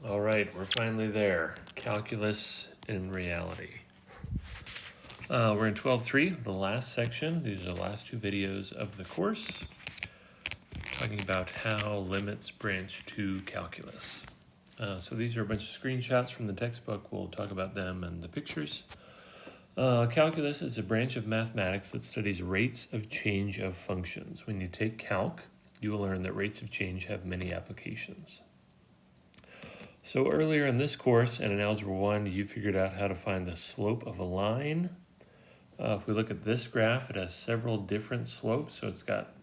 All right, we're finally there. Calculus in reality. We're in 12.3, the last section. These are the last two videos of the course, talking about how limits branch to calculus. So these are a bunch of screenshots from the textbook. We'll talk about them and the pictures. Calculus is a branch of mathematics that studies rates of change of functions. When you take calc, you will learn that rates of change have many applications. So earlier in this course and in Algebra 1, you figured out how to find the slope of a line. If we look at this graph, it has several different slopes. So it's got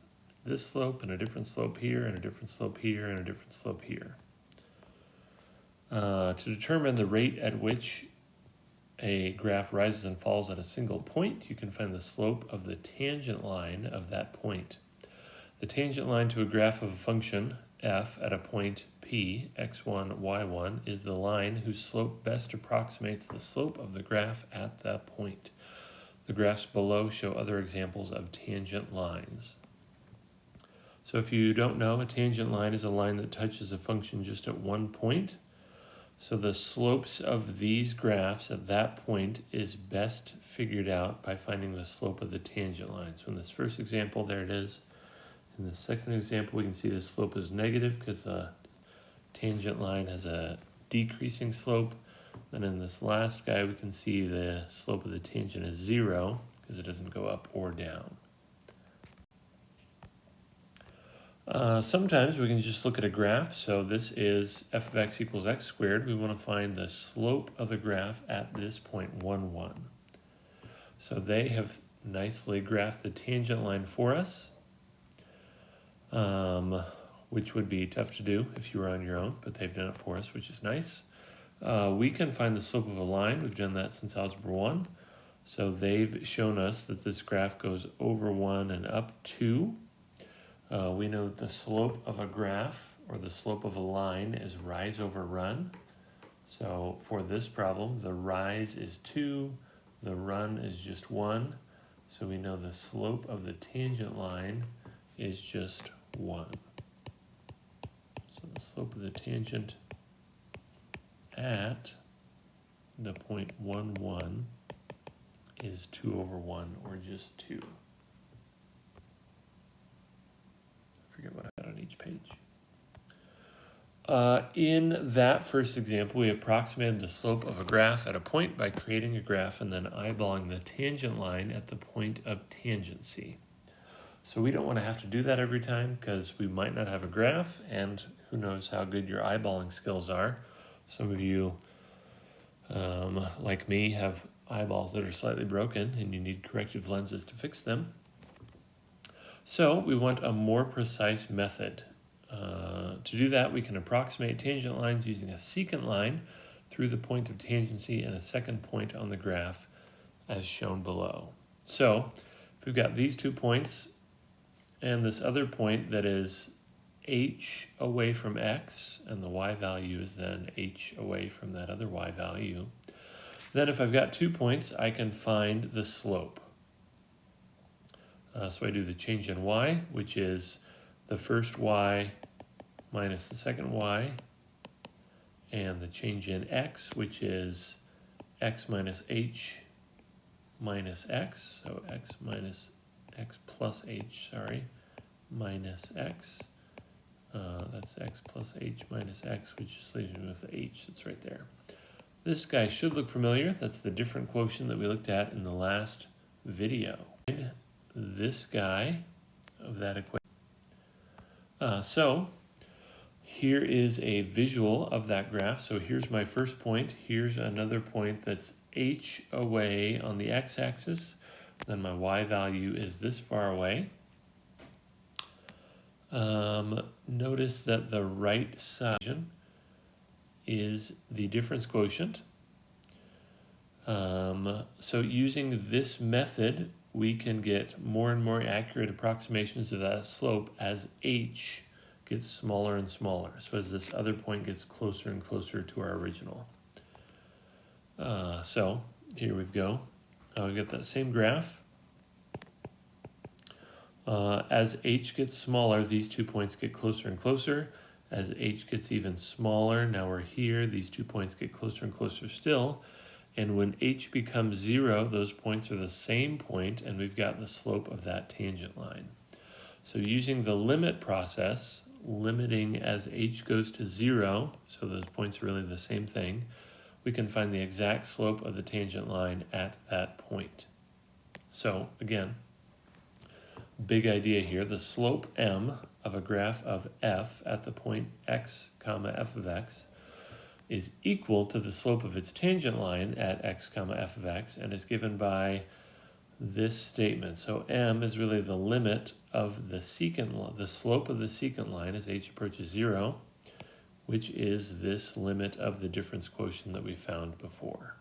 this slope and a different slope here and a different slope here and a different slope here. To determine the rate at which a graph rises and falls at a single point, you can find the slope of the tangent line of that point. The tangent line to a graph of a function f at a point P, x1, y1, is the line whose slope best approximates the slope of the graph at that point. The graphs below show other examples of tangent lines. So if you don't know, a tangent line is a line that touches a function just at one point. So the slopes of these graphs at that point is best figured out by finding the slope of the tangent line. So in this first example, there it is. In the second example, we can see the slope is negative because the tangent line has a decreasing slope. Then in this last guy, we can see the slope of the tangent is 0 because it doesn't go up or down. Sometimes we can just look at a graph. So this is f of x equals x squared. We want to find the slope of the graph at this point, 1, 1. So they have nicely graphed the tangent line for us, which would be tough to do if you were on your own, but they've done it for us, which is nice. We can find the slope of a line. We've done that since Algebra 1. So they've shown us that this graph goes over 1 and up 2. We know that the slope of a graph, or the slope of a line, is rise over run. So for this problem, the rise is 2, the run is just 1. So we know the slope of the tangent line is just 1. So the slope of the tangent at the point 1, 1 is 2 over 1, or just 2. I forget what I got on each page. In that first example, we approximated the slope of a graph at a point by creating a graph and then eyeballing the tangent line at the point of tangency. So we don't want to have to do that every time because we might not have a graph, and who knows how good your eyeballing skills are. Some of you, like me, have eyeballs that are slightly broken and you need corrective lenses to fix them. So we want a more precise method. To do that, we can approximate tangent lines using a secant line through the point of tangency and a second point on the graph as shown below. So if we've got these 2 points and this other point that is h away from x, and the y value is then h away from that other y value, then if I've got 2 points, I can find the slope. So I do the change in y, which is the first y minus the second y, and the change in x, which is x minus h minus x, so x minus x plus h, minus x. That's x plus h minus x, which just leaves me with the h that's right there. This guy should look familiar. That's the different quotient that we looked at in the last video. This guy of that equation. So here is a visual of that graph. So here's my first point. Here's another point that's h away on the x-axis. Then my y value is this far away. Notice that the right side is the difference quotient. So using this method, we can get more and more accurate approximations of that slope as h gets smaller and smaller. So as this other point gets closer and closer to our original. So here we go. We get that same graph. As h gets smaller, these 2 points get closer and closer. As h gets even smaller, now we're here, these 2 points get closer and closer still. And when h becomes 0, those points are the same point, and we've got the slope of that tangent line. So using the limit process, limiting as h goes to 0, so those points are really the same thing, we can find the exact slope of the tangent line at that point. So again, big idea here, the slope m of a graph of f at the point x comma f of x is equal to the slope of its tangent line at x comma f of x, and is given by this statement. So m is really the limit of the secant, the slope of the secant line as h approaches 0, which is this limit of the difference quotient that we found before.